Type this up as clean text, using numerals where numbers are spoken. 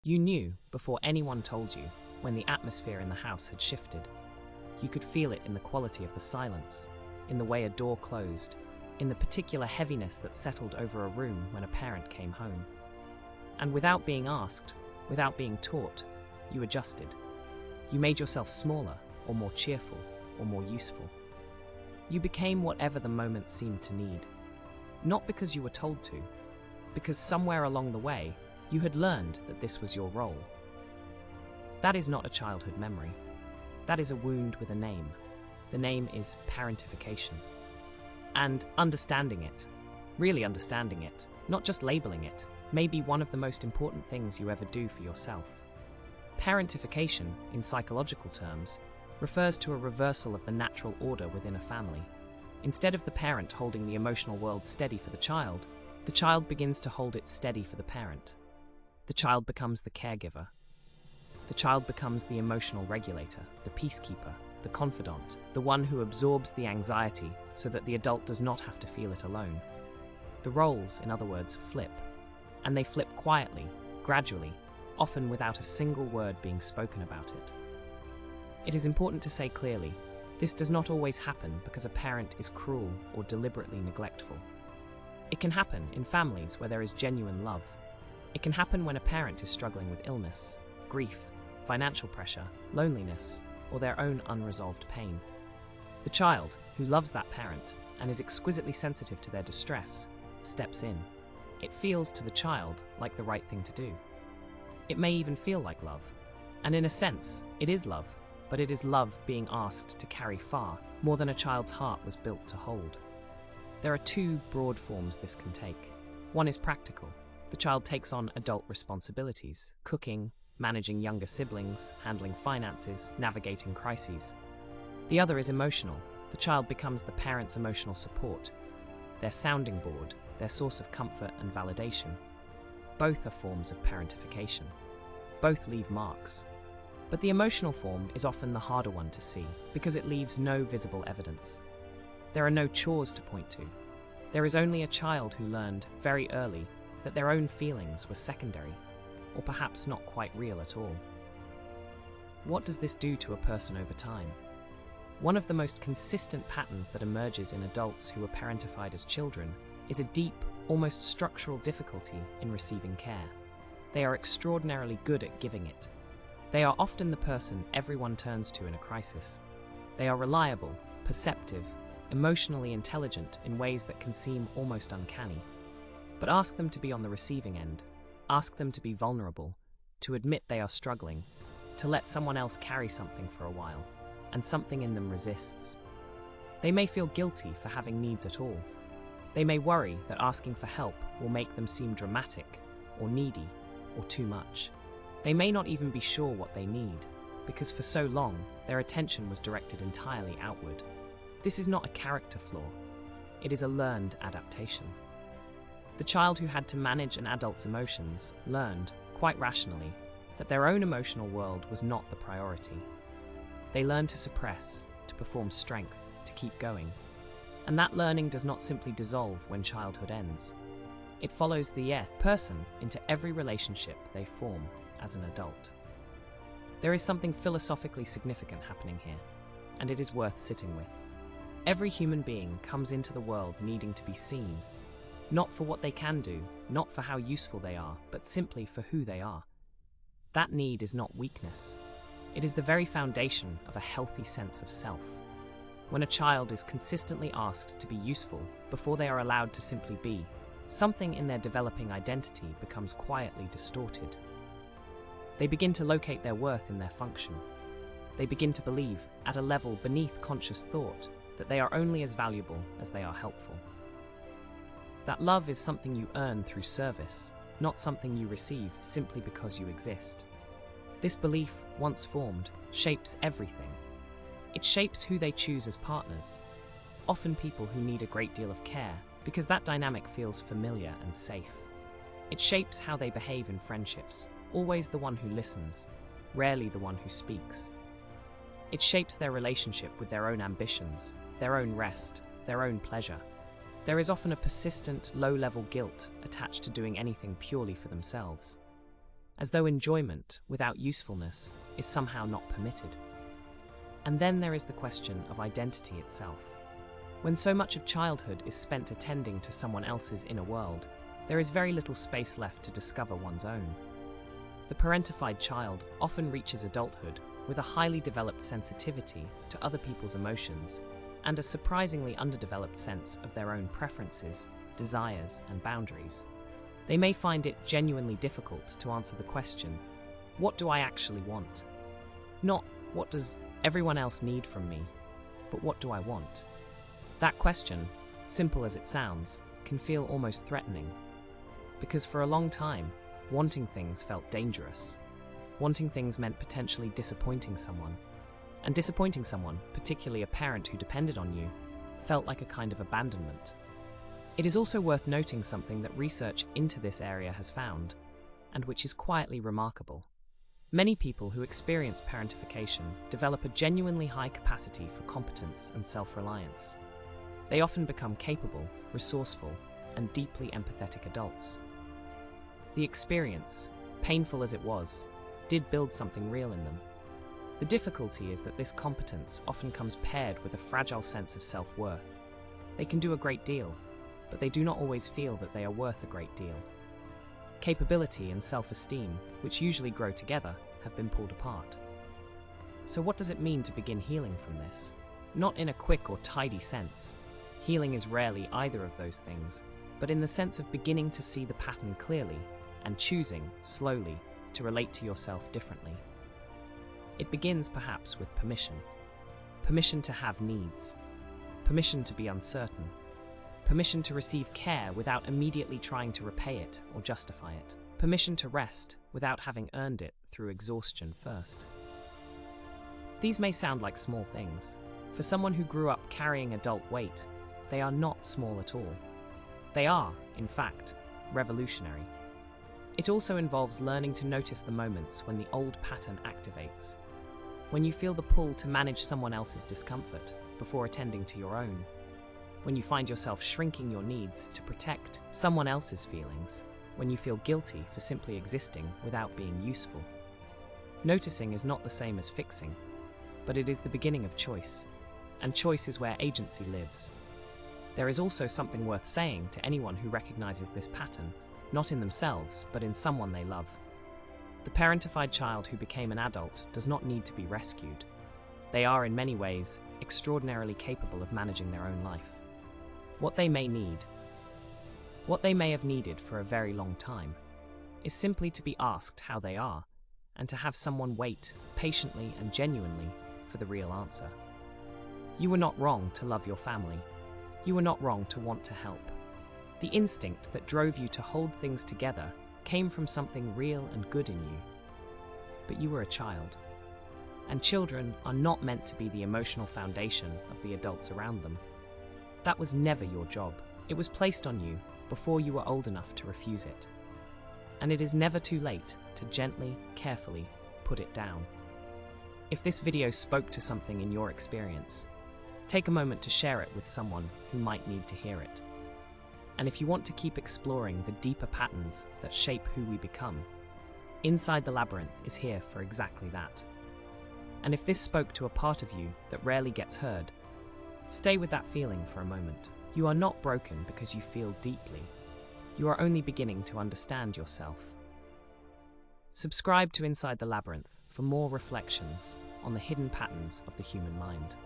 You knew, before anyone told you, when the atmosphere in the house had shifted. You could feel it in the quality of the silence, in the way a door closed, in the particular heaviness that settled over a room when a parent came home. And without being asked, without being taught, you adjusted. You made yourself smaller, or more cheerful, or more useful. You became whatever the moment seemed to need. Not because you were told to, because somewhere along the way, you had learned that this was your role. That is not a childhood memory. That is a wound with a name. The name is parentification. And understanding it, really understanding it, not just labeling it, may be one of the most important things you ever do for yourself. Parentification, in psychological terms, refers to a reversal of the natural order within a family. Instead of the parent holding the emotional world steady for the child begins to hold it steady for the parent. The child becomes the caregiver. The child becomes the emotional regulator, the peacekeeper, the confidant, the one who absorbs the anxiety so that the adult does not have to feel it alone. The roles, in other words, flip. And they flip quietly, gradually, often without a single word being spoken about it. It is important to say clearly, this does not always happen because a parent is cruel or deliberately neglectful. It can happen in families where there is genuine love. It can happen when a parent is struggling with illness, grief, financial pressure, loneliness, or their own unresolved pain. The child, who loves that parent and is exquisitely sensitive to their distress, steps in. It feels to the child like the right thing to do. It may even feel like love. And in a sense, it is love, but it is love being asked to carry far more than a child's heart was built to hold. There are two broad forms this can take. One is practical. The child takes on adult responsibilities, cooking, managing younger siblings, handling finances, navigating crises. The other is emotional. The child becomes the parent's emotional support, their sounding board, their source of comfort and validation. Both are forms of parentification. Both leave marks. But the emotional form is often the harder one to see because it leaves no visible evidence. There are no chores to point to. There is only a child who learned very early that their own feelings were secondary, or perhaps not quite real at all. What does this do to a person over time? One of the most consistent patterns that emerges in adults who were parentified as children is a deep, almost structural difficulty in receiving care. They are extraordinarily good at giving it. They are often the person everyone turns to in a crisis. They are reliable, perceptive, emotionally intelligent in ways that can seem almost uncanny. But ask them to be on the receiving end. Ask them to be vulnerable, to admit they are struggling, to let someone else carry something for a while, and something in them resists. They may feel guilty for having needs at all. They may worry that asking for help will make them seem dramatic, or needy, or too much. They may not even be sure what they need, because for so long, their attention was directed entirely outward. This is not a character flaw. It is a learned adaptation. The child who had to manage an adult's emotions learned, quite rationally, that their own emotional world was not the priority. They learned to suppress, to perform strength, to keep going. And that learning does not simply dissolve when childhood ends. It follows the person into every relationship they form as an adult. There is something philosophically significant happening here, and it is worth sitting with. Every human being comes into the world needing to be seen, not for what they can do, not for how useful they are, but simply for who they are. That need is not weakness. It is the very foundation of a healthy sense of self. When a child is consistently asked to be useful before they are allowed to simply be, something in their developing identity becomes quietly distorted. They begin to locate their worth in their function. They begin to believe, at a level beneath conscious thought, that they are only as valuable as they are helpful. That love is something you earn through service, not something you receive simply because you exist. This belief, once formed, shapes everything. It shapes who they choose as partners, often people who need a great deal of care, because that dynamic feels familiar and safe. It shapes how they behave in friendships, always the one who listens, rarely the one who speaks. It shapes their relationship with their own ambitions, their own rest, their own pleasure. There is often a persistent, low-level guilt attached to doing anything purely for themselves. as though enjoyment without usefulness is somehow not permitted. And then there is the question of identity itself. When so much of childhood is spent attending to someone else's inner world, there is very little space left to discover one's own. The parentified child often reaches adulthood with a highly developed sensitivity to other people's emotions and a surprisingly underdeveloped sense of their own preferences, desires, and boundaries. They may find it genuinely difficult to answer the question, what do I actually want? Not, what does everyone else need from me, but what do I want? That question, simple as it sounds, can feel almost threatening. Because for a long time, wanting things felt dangerous. Wanting things meant potentially disappointing someone. And disappointing someone, particularly a parent who depended on you, felt like a kind of abandonment. It is also worth noting something that research into this area has found, and which is quietly remarkable. Many people who experience parentification develop a genuinely high capacity for competence and self-reliance. They often become capable, resourceful, and deeply empathetic adults. The experience, painful as it was, did build something real in them. The difficulty is that this competence often comes paired with a fragile sense of self-worth. They can do a great deal, but they do not always feel that they are worth a great deal. Capability and self-esteem, which usually grow together, have been pulled apart. So what does it mean to begin healing from this? Not in a quick or tidy sense. Healing is rarely either of those things, but in the sense of beginning to see the pattern clearly and choosing, slowly, to relate to yourself differently. It begins perhaps with permission. Permission to have needs. Permission to be uncertain. Permission to receive care without immediately trying to repay it or justify it. Permission to rest without having earned it through exhaustion first. These may sound like small things. For someone who grew up carrying adult weight, they are not small at all. They are, in fact, revolutionary. It also involves learning to notice the moments when the old pattern activates. When you feel the pull to manage someone else's discomfort before attending to your own. When you find yourself shrinking your needs to protect someone else's feelings. When you feel guilty for simply existing without being useful. Noticing is not the same as fixing, but it is the beginning of choice, and choice is where agency lives. There is also something worth saying to anyone who recognizes this pattern, not in themselves, but in someone they love. The parentified child who became an adult does not need to be rescued. They are, in many ways, extraordinarily capable of managing their own life. What they may have needed for a very long time, is simply to be asked how they are, and to have someone wait, patiently and genuinely, for the real answer. You were not wrong to love your family. You were not wrong to want to help. The instinct that drove you to hold things together came from something real and good in you. But you were a child. And children are not meant to be the emotional foundation of the adults around them. That was never your job. It was placed on you before you were old enough to refuse it. And it is never too late to gently, carefully put it down. If this video spoke to something in your experience, take a moment to share it with someone who might need to hear it. And if you want to keep exploring the deeper patterns that shape who we become, Inside the Labyrinth is here for exactly that. And if this spoke to a part of you that rarely gets heard, stay with that feeling for a moment. You are not broken because you feel deeply. You are only beginning to understand yourself. Subscribe to Inside the Labyrinth for more reflections on the hidden patterns of the human mind.